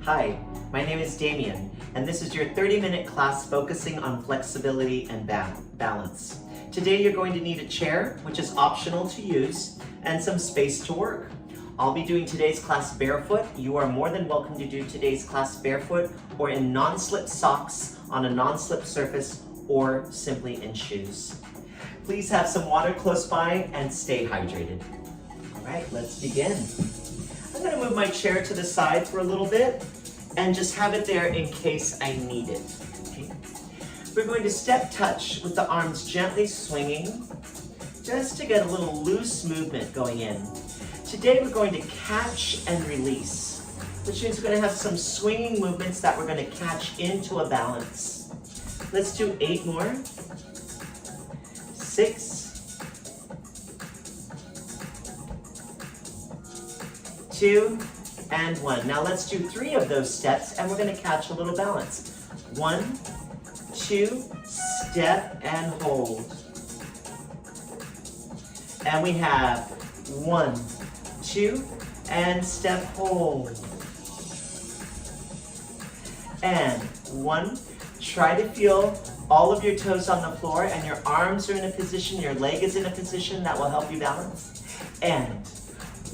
Hi, my name is Damien, and this is your 30-minute class focusing on flexibility and balance. Today you're going to need a chair, which is optional to use, and some space to work. I'll be doing today's class barefoot. You are more than welcome to do today's class barefoot or in non-slip socks on a non-slip surface or simply in shoes. Please have some water close by and stay hydrated. All right, let's begin. I'm going to move my chair to the side for a little bit and just have it there in case I need it. Okay. We're going to step touch with the arms gently swinging just to get a little loose movement going in. Today we're going to catch and release, which means we're going to have some swinging movements that we're going to catch into a balance. Let's do 8 more. 6, 2, and 1. Now let's do 3 of those steps and we're going to catch a little balance. 1, 2, step and hold. And we have 1, 2, and step hold. And 1, try to feel all of your toes on the floor and your arms are in a position, your leg is in a position that will help you balance. And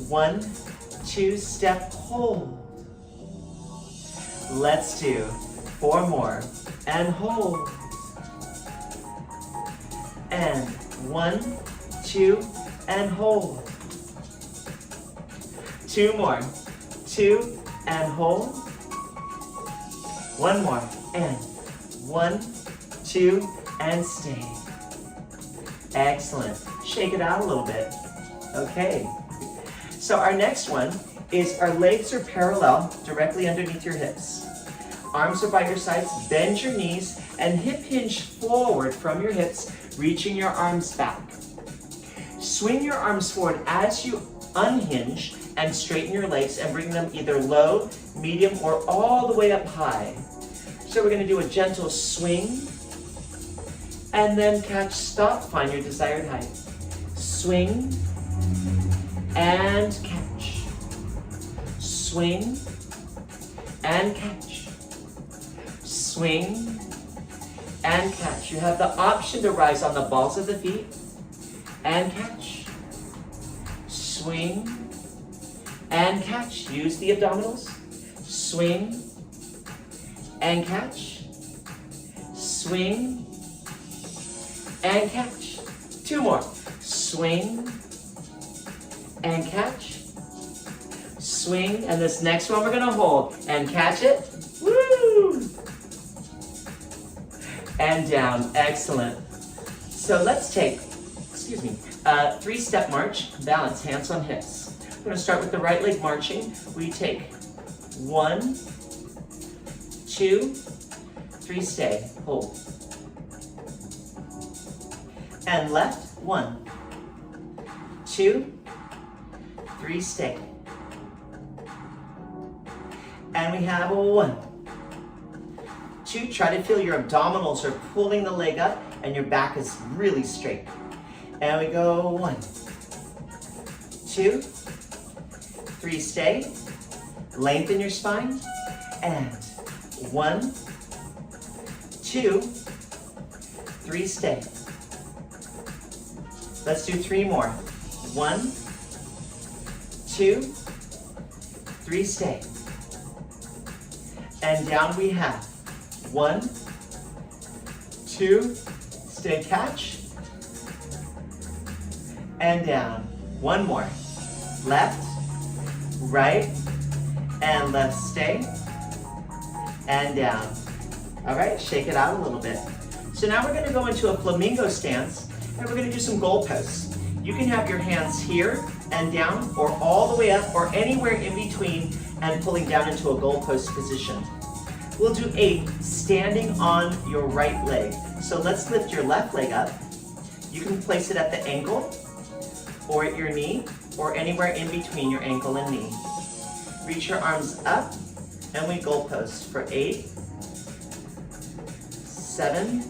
1, 2, step hold. Let's do 4 more and hold. And 1, 2, and hold. 2 more, 2, and hold. 1 more, and 1, 2, and stay. Excellent. Shake it out a little bit. Okay. So our next one is our legs are parallel directly underneath your hips. Arms are by your sides, bend your knees, and hip hinge forward from your hips, reaching your arms back. Swing your arms forward as you unhinge and straighten your legs and bring them either low, medium, or all the way up high. So we're going to do a gentle swing, and then catch, stop, find your desired height. Swing, and catch. Swing, and catch. Swing, and catch. You have the option to rise on the balls of the feet, and catch. Swing, and catch. Use the abdominals. Swing, and catch. Swing, and catch. 2 more. Swing, and catch. Swing, and this next one we're gonna hold and catch it. Woo! And down. Excellent. So let's take, 3-step march, balance, hands on hips. We're gonna start with the right leg marching. We take 1, 2, 3, stay, hold. And left, 1, 2, 3, stay. And we have 1, 2, try to feel your abdominals are pulling the leg up and your back is really straight. And we go 1, 2, 3, stay. Lengthen your spine. And 1, 2, 3, stay. Let's do 3 more. 1, 2, 3, stay. And down we have 1, 2, stay, catch. And down. 1 more. Left, right, and left, stay. And down. All right, shake it out a little bit. So now we're gonna go into a Flamingo Stance and we're gonna do some goalposts. You can have your hands here and down or all the way up or anywhere in between and pulling down into a goalpost position. We'll do 8 standing on your right leg. So let's lift your left leg up. You can place it at the ankle or at your knee or anywhere in between your ankle and knee. Reach your arms up and we goalpost for 8, 7,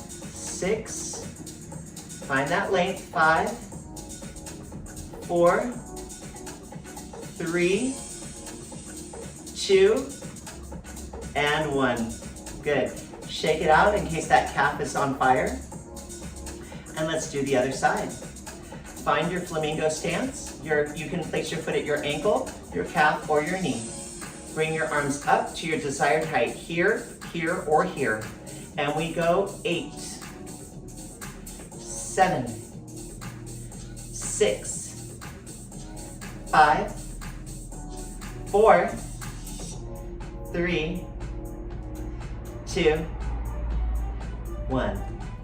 6, find that length, 5, 4, 3, 2, and 1. Good. Shake it out in case that calf is on fire. And let's do the other side. Find your flamingo stance. You can place your foot at your ankle, your calf, or your knee. Bring your arms up to your desired height, here, here, or here. And we go 8, 7, 6, 5, 4, 3, 2, 1.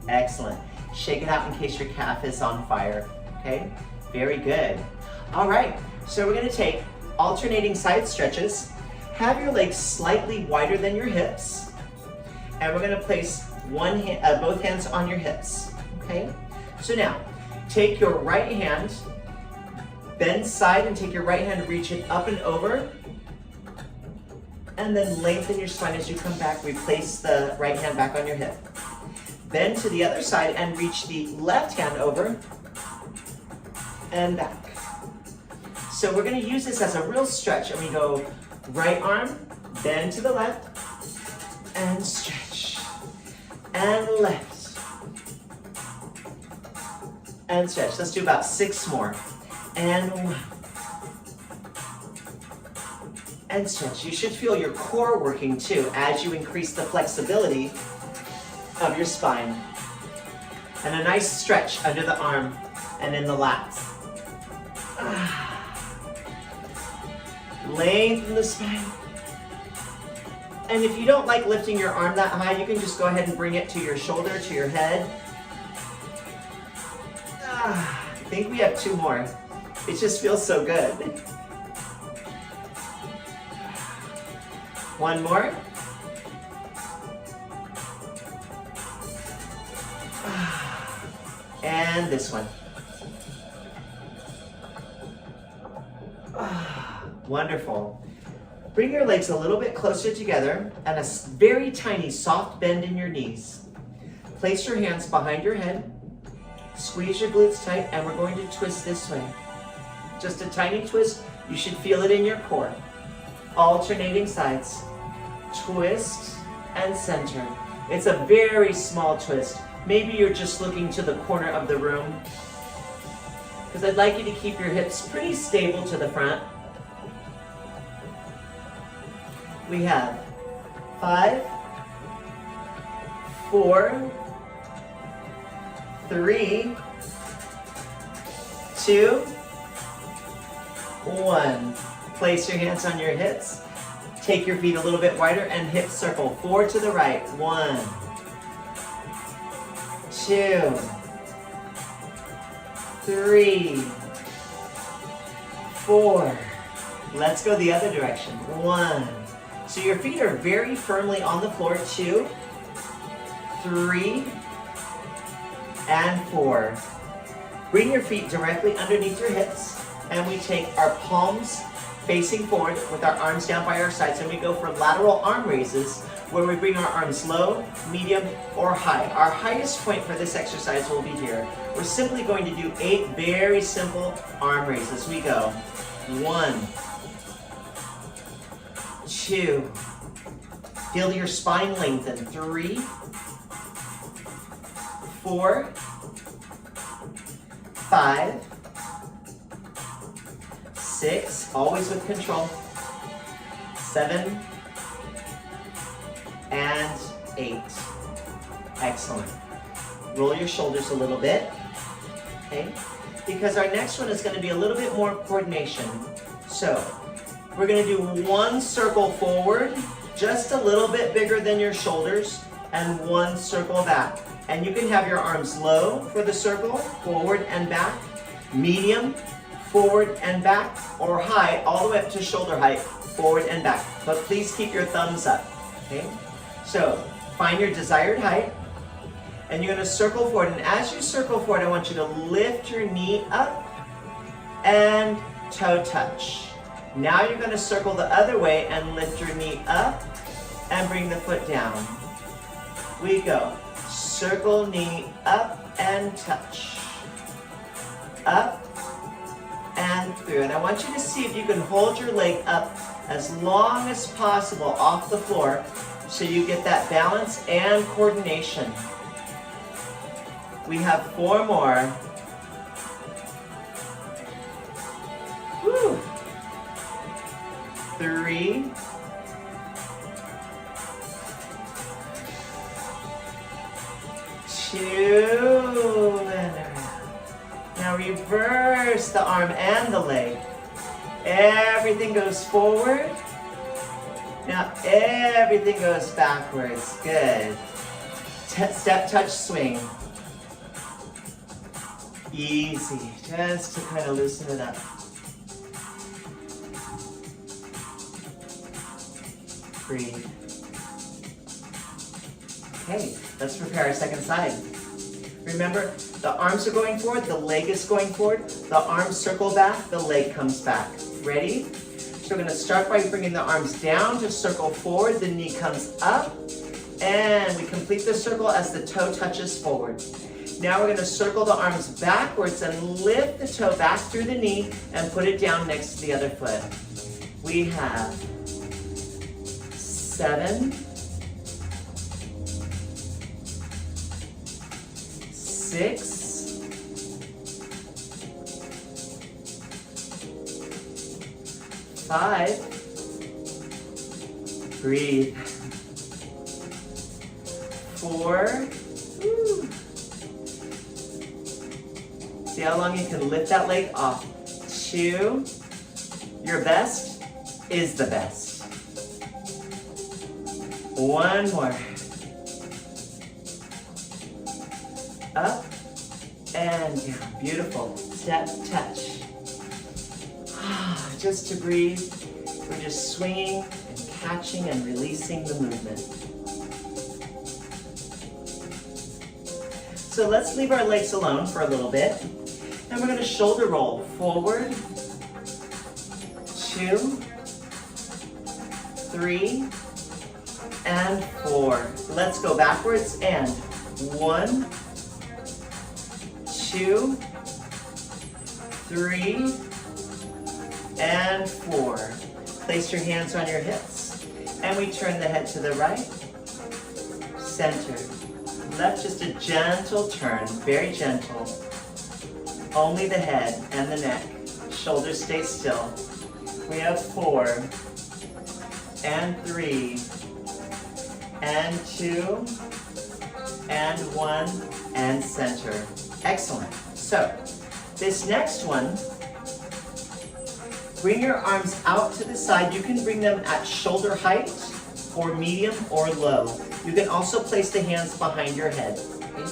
Excellent. Shake it out in case your calf is on fire. Okay? Very good. All right. So we're going to take alternating side stretches. Have your legs slightly wider than your hips. And we're going to place both hands on your hips. Okay? So now, take your right hand, bend side, and take your right hand, reach it up and over. And then lengthen your spine as you come back. Replace the right hand back on your hip. Bend to the other side and reach the left hand over and back. So we're going to use this as a real stretch. And we go right arm, bend to the left, and stretch. And left. And stretch. Let's do about 6 more. And 1. And stretch. You should feel your core working too as you increase the flexibility of your spine. And a nice stretch under the arm and in the lats. Lengthen the spine. And if you don't like lifting your arm that high, you can just go ahead and bring it to your shoulder, to your head. I think we have 2 more. It just feels so good. 1 more. And this one. Wonderful. Bring your legs a little bit closer together and a very tiny soft bend in your knees. Place your hands behind your head. Squeeze your glutes tight, and we're going to twist this way. Just a tiny twist. You should feel it in your core. Alternating sides. Twist and center. It's a very small twist. Maybe you're just looking to the corner of the room, because I'd like you to keep your hips pretty stable to the front. We have 5, 4, 3, 2, 1. Place your hands on your hips. Take your feet a little bit wider and hip circle. 4 to the right. 1, 2, 3, 4. Let's go the other direction. 1. So your feet are very firmly on the floor. 2, 3, and 4. Bring your feet directly underneath your hips, and we take our palms facing forward with our arms down by our sides, and we go for lateral arm raises, where we bring our arms low, medium, or high. Our highest point for this exercise will be here. We're simply going to do 8 very simple arm raises. We go 1, 2, feel your spine lengthen. 3, 4, 5, 6, always with control, 7, and 8. Excellent. Roll your shoulders a little bit, okay? Because our next one is going to be a little bit more coordination. So, we're going to do 1 circle forward, just a little bit bigger than your shoulders, and 1 circle back. And you can have your arms low for the circle, forward and back, medium, forward and back, or high, all the way up to shoulder height, forward and back. But please keep your thumbs up, okay? So, find your desired height, and you're going to circle forward. And as you circle forward, I want you to lift your knee up and toe touch. Now you're going to circle the other way and lift your knee up and bring the foot down. We go. Circle, knee up and touch. Up and through. And I want you to see if you can hold your leg up as long as possible off the floor so you get that balance and coordination. We have 4 more. Woo. 3. 2, and around. Now reverse the arm and the leg. Everything goes forward. Now everything goes backwards. Good. Step, touch, swing. Easy, just to kind of loosen it up. Breathe. Okay, let's prepare our second side. Remember, the arms are going forward, the leg is going forward, the arms circle back, the leg comes back. Ready? So we're going to start by bringing the arms down to circle forward, the knee comes up, and we complete the circle as the toe touches forward. Now we're going to circle the arms backwards and lift the toe back through the knee and put it down next to the other foot. We have 7, 6, 5, breathe, 4, see how long you can lift that leg off, 2, your best is the best, 1 more, up and down, beautiful, step, touch. Just to breathe, we're just swinging and catching and releasing the movement. So let's leave our legs alone for a little bit. And we're going to shoulder roll forward, 2, 3, and 4. Let's go backwards and 1, 2, 3, and 4. Place your hands on your hips, and we turn the head to the right, center, left, just a gentle turn, very gentle. Only the head and the neck. Shoulders stay still. We have 4, and 3, and 2, and 1, and center. Excellent. So, this next one, bring your arms out to the side. You can bring them at shoulder height, or medium, or low. You can also place the hands behind your head. Okay?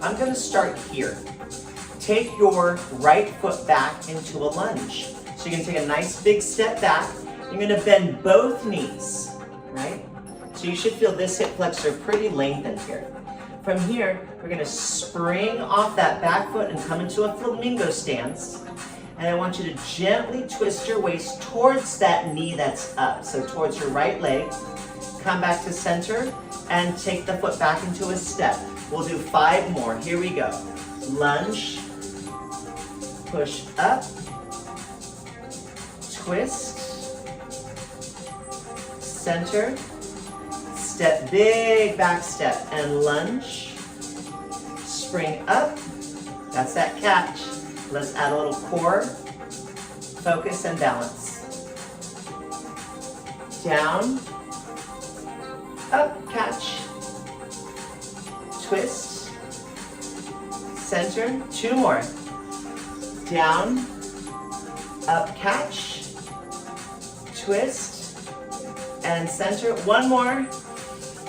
I'm going to start here. Take your right foot back into a lunge. So you can take a nice big step back. You're going to bend both knees, right? So you should feel this hip flexor pretty lengthened here. From here, we're going to spring off that back foot and come into a Flamingo Stance. And I want you to gently twist your waist towards that knee that's up. So towards your right leg. Come back to center and take the foot back into a step. We'll do 5 more. Here we go. Lunge. Push up. Twist. Center. Step, big back step, and lunge. Spring up. That's that catch. Let's add a little core, focus, and balance. Down, up, catch, twist, center, 2 more. Down, up, catch, twist, and center. 1 more.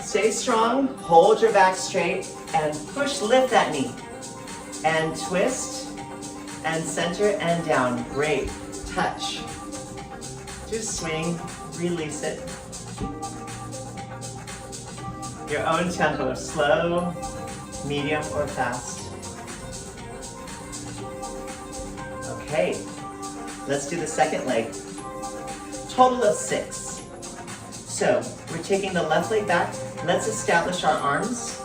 Stay strong, hold your back straight, and push, lift that knee. And twist, and center, and down. Great. Touch. Just swing, release it. Your own tempo, slow, medium, or fast. Okay, let's do the second leg. Total of 6. So, we're taking the left leg back. Let's establish our arms,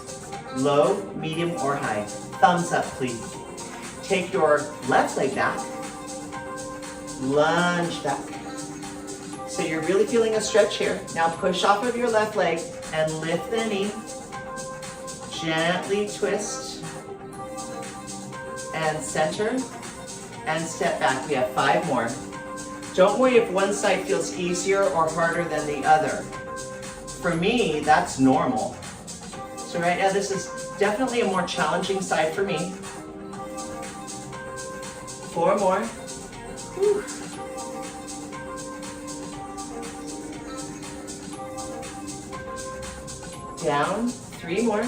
low, medium, or high. Thumbs up, please. Take your left leg back, lunge back, So you're really feeling a stretch here. Now push off of your left leg and lift the knee. Gently twist and center and step back. We have 5 more. Don't worry if one side feels easier or harder than the other. For me, that's normal. So right now this is definitely a more challenging side for me. 4 more. Whew. Down, 3 more.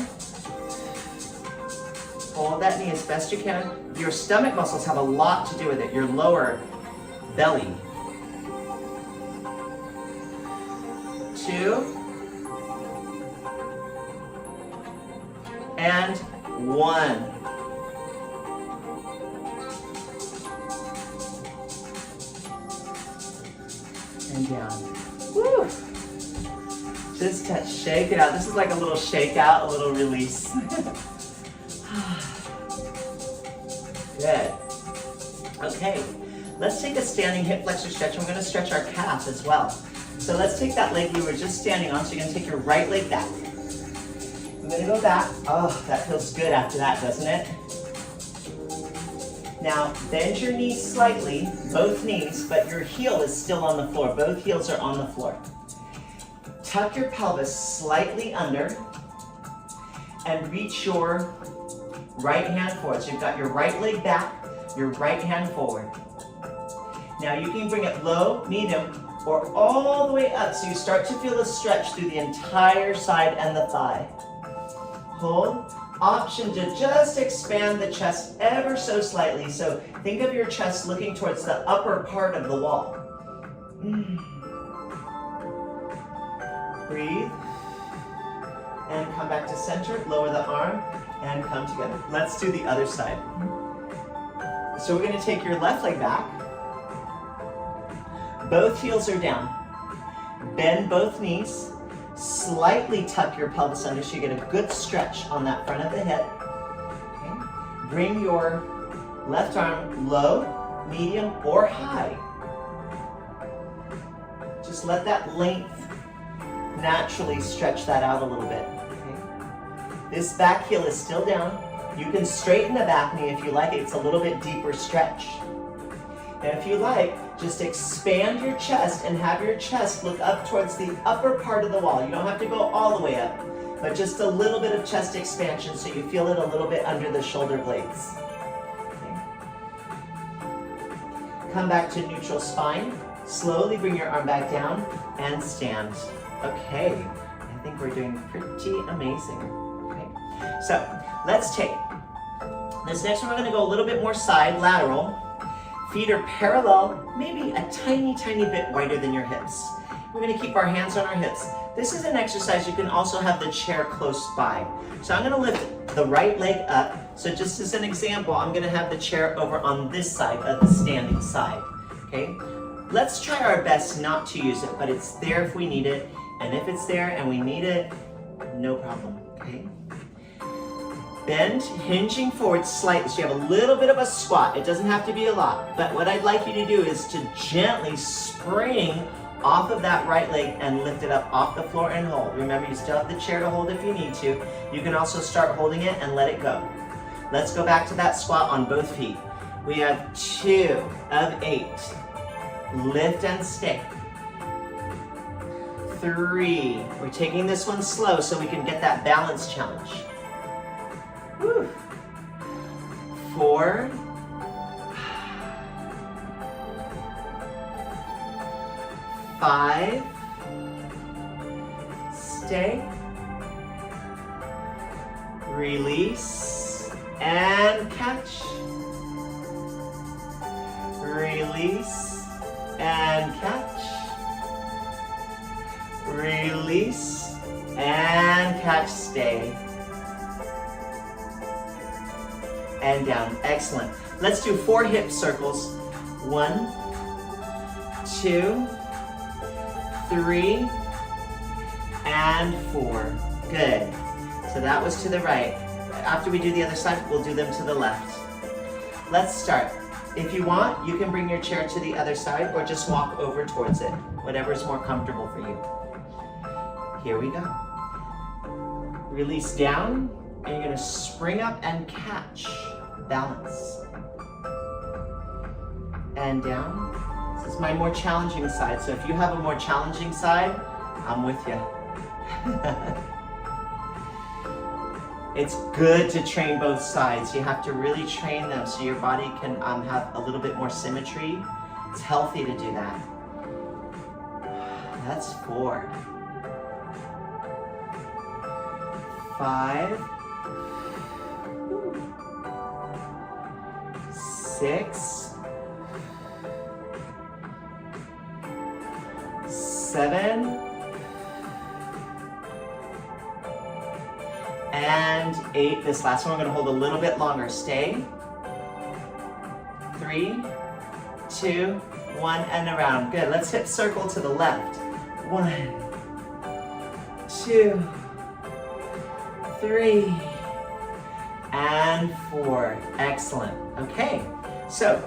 Hold that knee as best you can. Your stomach muscles have a lot to do with it, your lower belly. 2. And 1. And down. Woo! Just touch, shake it out. This is like a little shake out, a little release. Good. Okay, let's take a standing hip flexor stretch. We're going to stretch our calf as well. So let's take that leg you were just standing on. So you're going to take your right leg back. I'm going to go back. Oh, that feels good after that, doesn't it? Now, bend your knees slightly, both knees, but your heel is still on the floor. Both heels are on the floor. Tuck your pelvis slightly under and reach your right hand forward. So you've got your right leg back, your right hand forward. Now you can bring it low, medium, or all the way up so you start to feel a stretch through the entire side and the thigh. Hold. Option to just expand the chest ever so slightly. So think of your chest looking towards the upper part of the wall. Breathe. And come back to center. Lower the arm and come together. Let's do the other side. So we're going to take your left leg back. Both heels are down. Bend both knees. Slightly tuck your pelvis under so you get a good stretch on that front of the hip. Okay. Bring your left arm low, medium, or high. Just let that length naturally stretch that out a little bit. Okay. This back heel is still down. You can straighten the back knee if you like it. It's a little bit deeper stretch. And if you like, just expand your chest and have your chest look up towards the upper part of the wall. You don't have to go all the way up, but just a little bit of chest expansion so you feel it a little bit under the shoulder blades. Okay. Come back to neutral spine. Slowly bring your arm back down and stand. Okay, I think we're doing pretty amazing. Okay. So let's take this next one. We're going to go a little bit more side, lateral. Feet are parallel, maybe a tiny, tiny bit wider than your hips. We're going to keep our hands on our hips. This is an exercise you can also have the chair close by. So I'm going to lift the right leg up. So just as an example, I'm going to have the chair over on this side of the standing side. Okay? Let's try our best not to use it, but it's there if we need it. And if it's there and we need it, no problem. Okay? Bend, hinging forward slightly, so you have a little bit of a squat. It doesn't have to be a lot, but what I'd like you to do is to gently spring off of that right leg and lift it up off the floor and hold. Remember, you still have the chair to hold if you need to. You can also start holding it and let it go. Let's go back to that squat on both feet. We have 2 of 8. Lift and stay. 3. We're taking this one slow so we can get that balance challenge. Whew. 4. 5. Stay. Release and catch. Release and catch. Release and catch. Stay. And down. Excellent. Let's do 4 hip circles. 1, 2, 3, and 4. Good. So that was to the right. After we do the other side, we'll do them to the left. Let's start. If you want, you can bring your chair to the other side or just walk over towards it, whatever's more comfortable for you. Here we go. Release down, and you're gonna spring up and catch. Balance. And down. This is my more challenging side, so if you have a more challenging side, I'm with you. It's good to train both sides. You have to really train them so your body can have a little bit more symmetry. It's healthy to do that. That's 4. 5. 6. 7. And 8. This last one we're going to hold a little bit longer. Stay. 3, 2, 1, and around. Good. Let's hip circle to the left. 1, 2, 3, and 4. Excellent. Okay. So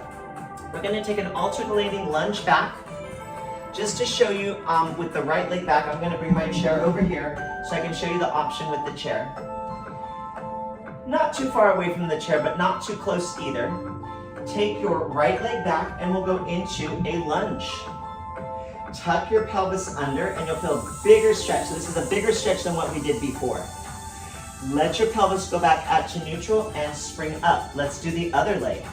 we're going to take an alternating lunge back. Just to show you with the right leg back, I'm going to bring my chair over here so I can show you the option with the chair. Not too far away from the chair, but not too close either. Take your right leg back and we'll go into a lunge. Tuck your pelvis under and you'll feel a bigger stretch. So this is a bigger stretch than what we did before. Let your pelvis go back out to neutral and spring up. Let's do the other leg.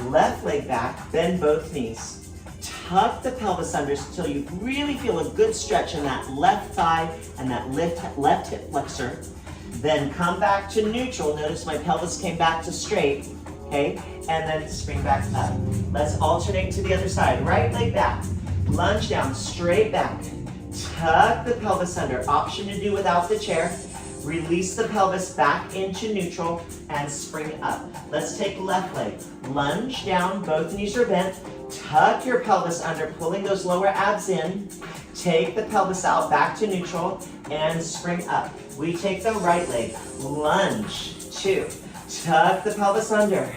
Left leg back, bend both knees. Tuck the pelvis under until you really feel a good stretch in that left thigh and that left hip flexor. Then come back to neutral. Notice my pelvis came back to straight, okay? And then spring back up. Let's alternate to the other side. Right leg back, lunge down, straight back. Tuck the pelvis under. Option to do without the chair. Release the pelvis back into neutral and spring up. Let's take left leg. Lunge down, both knees are bent. Tuck your pelvis under, pulling those lower abs in. Take the pelvis out, back to neutral, and spring up. We take the right leg. Lunge, 2. Tuck the pelvis under.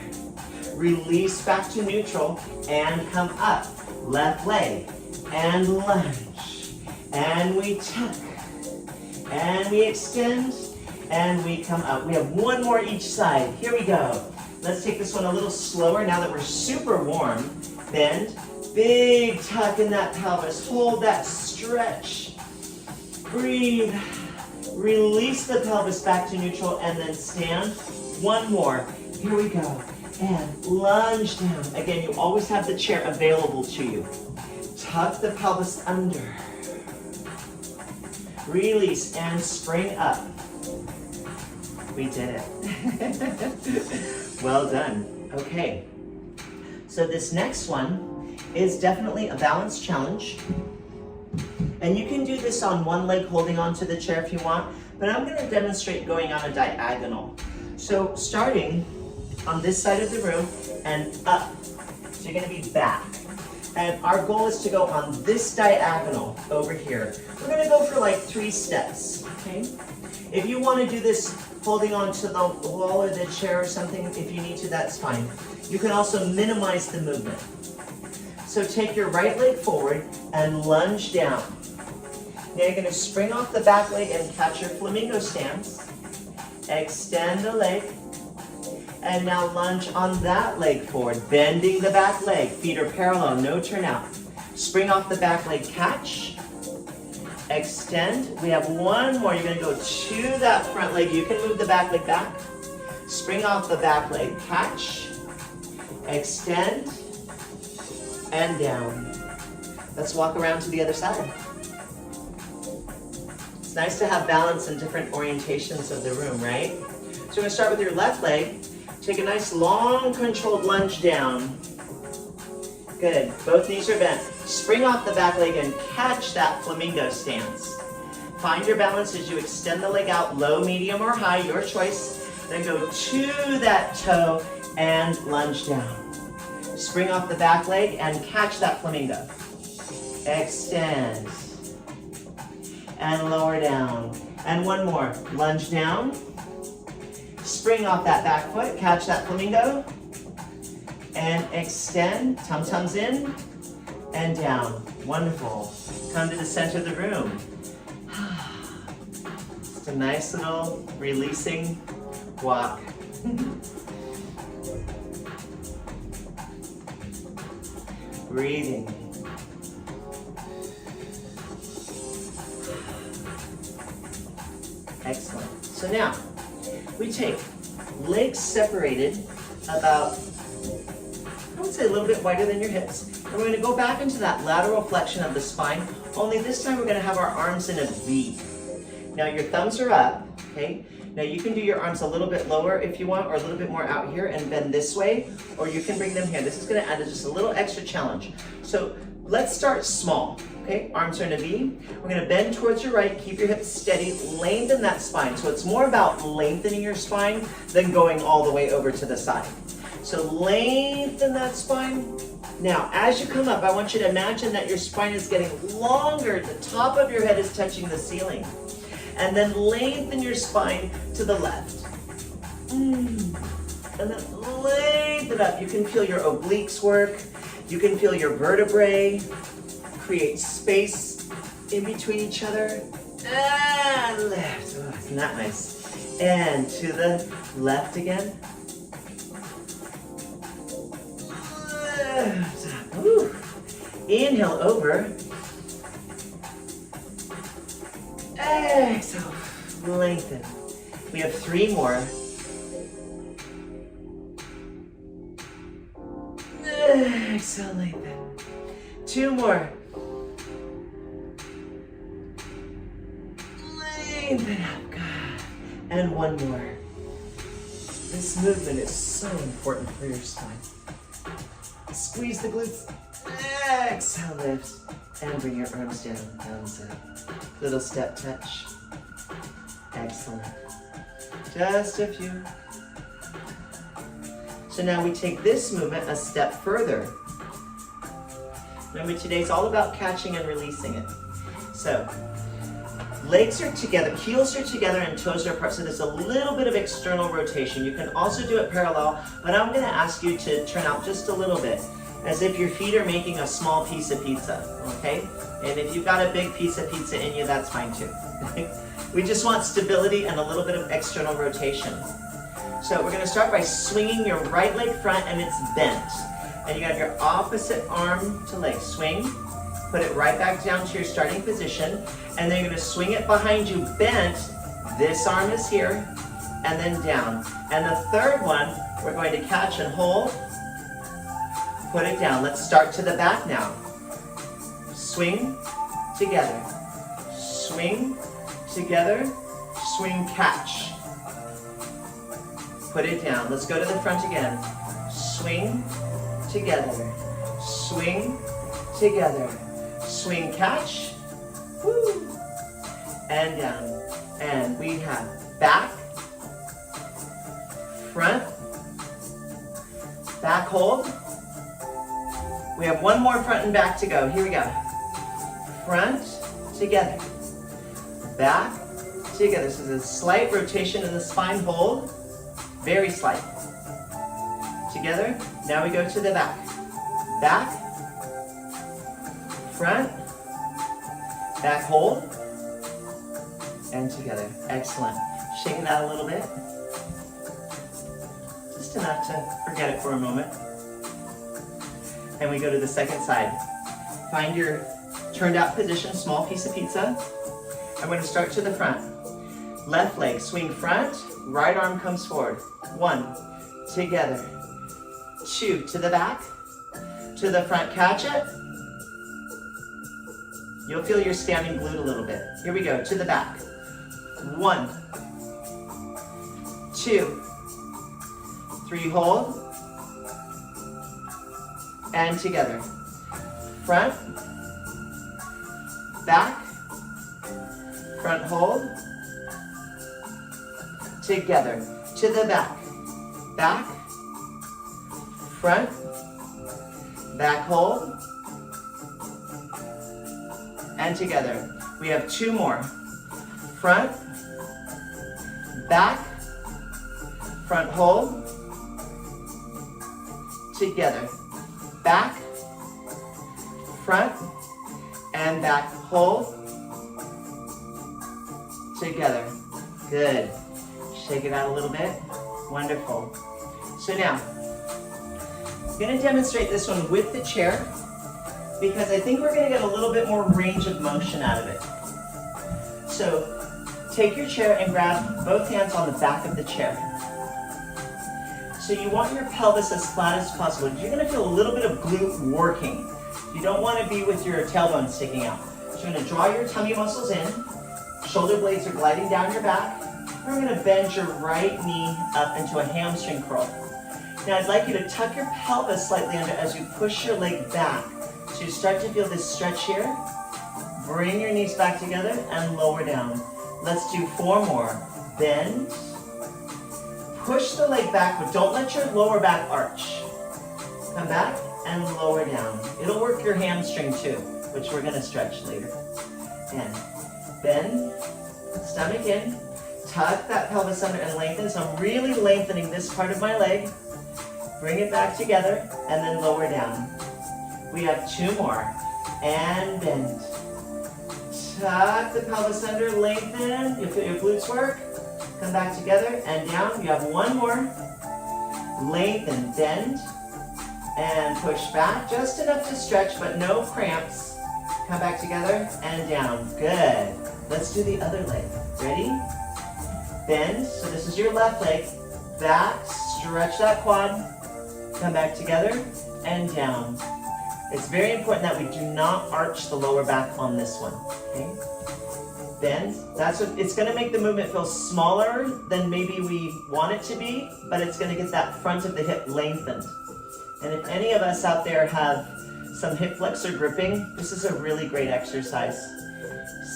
Release back to neutral, and come up. Left leg, and lunge. And we tuck. And we extend, and we come up. We have one more each side. Here we go. Let's take this one a little slower now that we're super warm. Bend, big tuck in that pelvis. Hold that stretch. Breathe. Release the pelvis back to neutral and then stand. One more. Here we go. And lunge down. Again, you always have the chair available to you. Tuck the pelvis under. Release and spring up. We did it. Well done. Okay. So this next one is definitely a balance challenge. And you can do this on one leg holding onto the chair if you want, but I'm going to demonstrate going on a diagonal. So starting on this side of the room and up. So you're going to be back. And our goal is to go on this diagonal over here. We're going to go for like 3 steps, okay? If you want to do this holding on to the wall or the chair or something, if you need to, that's fine. You can also minimize the movement. So take your right leg forward and lunge down. Now you're going to spring off the back leg and catch your Flamingo Stance. Extend the leg. And now lunge on that leg forward, bending the back leg. Feet are parallel, no turnout. Spring off the back leg, catch. Extend. We have one more. You're going to go to that front leg. You can move the back leg back. Spring off the back leg, catch. Extend. And down. Let's walk around to the other side. It's nice to have balance in different orientations of the room, right? So we're going to start with your left leg. Take a nice long controlled lunge down. Good. Both knees are bent. Spring off the back leg and catch that Flamingo Stance. Find your balance as you extend the leg out, low, medium, or high, your choice. Then go to that toe and lunge down. Spring off the back leg and catch that Flamingo. Extend. And lower down. And one more. Lunge down. Spring off that back foot, catch that Flamingo, And extend, tum-tums in and down. Wonderful. Come to the center of the room. Just a nice little releasing walk. Breathing. Excellent. So now, we take legs separated about, I would say a little bit wider than your hips. And we're going to go back into that lateral flexion of the spine, only this time we're going to have our arms in a V. Now your thumbs are up, okay? Now you can do your arms a little bit lower if you want, or a little bit more out here and bend this way, or you can bring them here. This is going to add just a little extra challenge. So let's start small, okay? Arms are in a V. We're going to bend towards your right, keep your hips steady, lengthen that spine. So it's more about lengthening your spine than going all the way over to the side. So lengthen that spine. Now, as you come up, I want you to imagine that your spine is getting longer. The top of your head is touching the ceiling. And then lengthen your spine to the left. And then lengthen up. You can feel your obliques work. You can feel your vertebrae create space in between each other. And left. Oh, isn't that nice? And to the left again. Left. Ooh. Inhale over. Exhale, lengthen. We have 3 more. Exhale, lengthen. 2 more. Lengthen up, good. And 1 more. This movement is so important for your spine. Squeeze the glutes. Exhale, lift. And bring your arms down, thumbs up. Little step touch. Excellent. Just a few. So now we take this movement a step further. Remember, today's all about catching and releasing it. So, legs are together, heels are together, and toes are apart. So there's a little bit of external rotation. You can also do it parallel, but I'm going to ask you to turn out just a little bit, as if your feet are making a small piece of pizza, okay? And if you've got a big piece of pizza in you, that's fine too. We just want stability and a little bit of external rotation. So we're gonna start by swinging your right leg front and it's bent. And you have your opposite arm to leg. Swing, put it right back down to your starting position, and then you're gonna swing it behind you bent. This arm is here, and then down. And the third one, we're going to catch and hold. Put it down. Let's start to the back now. Swing, together. Swing, together. Swing, catch. Put it down. Let's go to the front again. Swing, together. Swing, together. Swing, catch. Woo. And down. And we have back, front, back hold. We have 1 more front and back to go. Here we go. Front, together. Back, together. So there's a slight rotation in the spine, hold. Very slight. Together. Now we go to the back. Back, front, back hold, and together. Excellent. Shake it out a little bit. Just enough to forget it for a moment. And we go to the second side. Find your turned out position, small piece of pizza. I'm going to start to the front. Left leg, swing front, right arm comes forward. 1, together. 2, to the back. To the front, catch it. You'll feel your standing glute a little bit. Here we go, to the back. 1, 2, 3, hold. And together. Front, back, front hold, together. To the back. Back, front, back hold, and together. We have 2 more. Front, back, front hold, together. Back, front, and back. Hold, together. Good. Shake it out a little bit. Wonderful. So now, I'm going to demonstrate this one with the chair because I think we're going to get a little bit more range of motion out of it. So take your chair and grab both hands on the back of the chair. So you want your pelvis as flat as possible. You're going to feel a little bit of glute working. You don't want to be with your tailbone sticking out. So you're going to draw your tummy muscles in. Shoulder blades are gliding down your back. We're going to bend your right knee up into a hamstring curl. Now I'd like you to tuck your pelvis slightly under as you push your leg back. So you start to feel this stretch here. Bring your knees back together and lower down. Let's do 4 more. Bend. Push the leg back, but don't let your lower back arch. Come back and lower down. It'll work your hamstring too, which we're going to stretch later. And bend, stomach in, tuck that pelvis under and lengthen. So I'm really lengthening this part of my leg. Bring it back together and then lower down. We have 2 more. And bend. Tuck the pelvis under, lengthen. You feel your glutes work. Come back together and down. You have 1 more. Lengthen, bend, and push back. Just enough to stretch, but no cramps. Come back together and down. Good. Let's do the other leg. Ready? Bend. So this is your left leg. Back, stretch that quad. Come back together and down. It's very important that we do not arch the lower back on this one. Okay? Bend. That's what it's going to make the movement feel smaller than maybe we want it to be, but it's going to get that front of the hip lengthened. And if any of us out there have some hip flexor gripping, this is a really great exercise.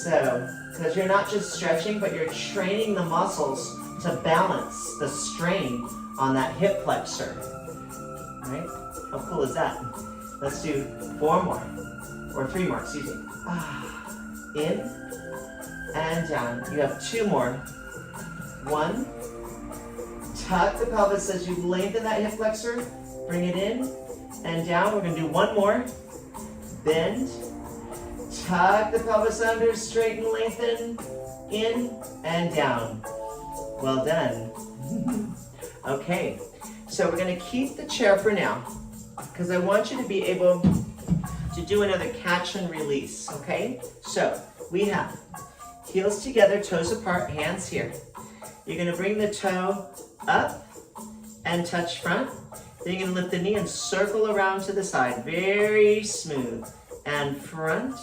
So, because you're not just stretching, but you're training the muscles to balance the strain on that hip flexor. Right? How cool is that? Let's do 4 more, or 3 more, excuse me. In and down. You have 2 more. 1. Tuck the pelvis as you lengthen that hip flexor. Bring it in and down. We're going to do 1 more. Bend. Tuck the pelvis under, straighten, lengthen. In and down. Well done. Okay, so we're going to keep the chair for now because I want you to be able to do another catch and release, okay? So we have heels together, toes apart, hands here. You're going to bring the toe up and touch front. Then you're going to lift the knee and circle around to the side. Very smooth. And front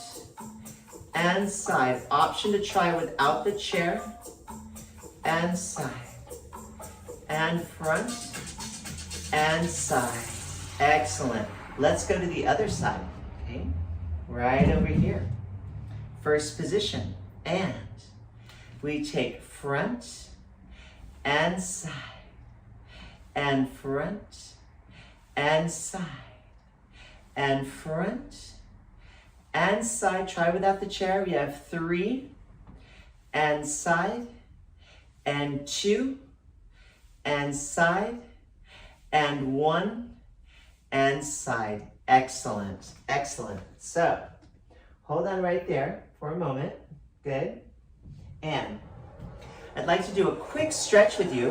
and side. Option to try without the chair. And side. And front and side. Excellent. Let's go to the other side. Okay? Right over here. First position. And we take front and side, and front and side, and front and side. Try without the chair. We have 3 and side, and 2 and side, and 1 and side. Excellent, excellent. So hold on right there for a moment. Good. And I'd like to do a quick stretch with you.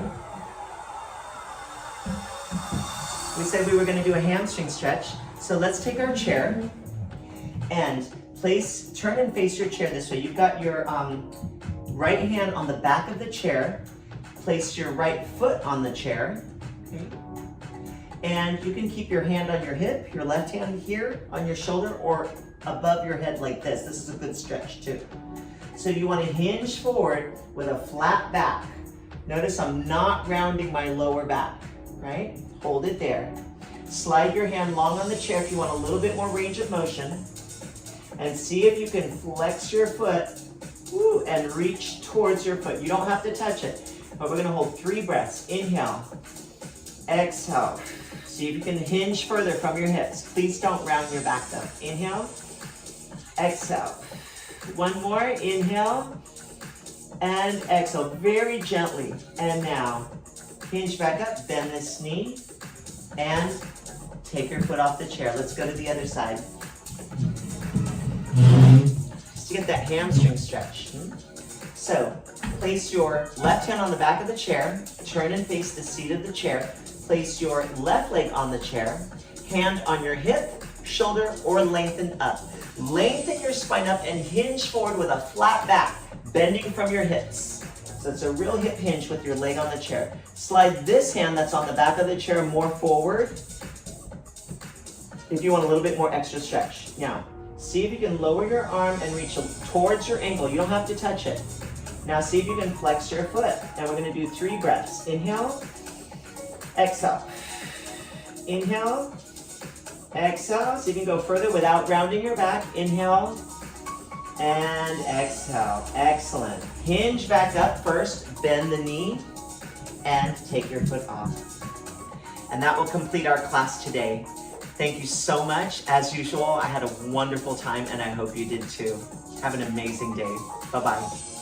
We said we were going to do a hamstring stretch. So let's take our chair and turn and face your chair this way. You've got your right hand on the back of the chair. Place your right foot on the chair. Okay. And you can keep your hand on your hip, your left hand here on your shoulder or above your head like this. This is a good stretch too. So you want to hinge forward with a flat back. Notice I'm not rounding my lower back, right? Hold it there. Slide your hand long on the chair if you want a little bit more range of motion. And see if you can flex your foot and reach towards your foot. You don't have to touch it, but we're going to hold 3 breaths. Inhale, exhale. See if you can hinge further from your hips. Please don't round your back though. Inhale, exhale. 1 more, inhale, and exhale, very gently. And now, hinge back up, bend this knee, and take your foot off the chair. Let's go to the other side. Just to get that hamstring stretch. So, place your left hand on the back of the chair, turn and face the seat of the chair, place your left leg on the chair, hand on your hip, shoulder, or lengthen up. Lengthen your spine up and hinge forward with a flat back, bending from your hips. So it's a real hip hinge with your leg on the chair. Slide this hand that's on the back of the chair more forward if you want a little bit more extra stretch. Now, see if you can lower your arm and reach towards your ankle. You don't have to touch it. Now see if you can flex your foot. And we're going to do 3 breaths. Inhale, exhale. Inhale, exhale. So you can go further without rounding your back. Inhale and exhale. Excellent. Hinge back up first, bend the knee, and take your foot off. And that will complete our class today. Thank you so much. As usual, I had a wonderful time and I hope you did too. Have an amazing day. Bye-bye.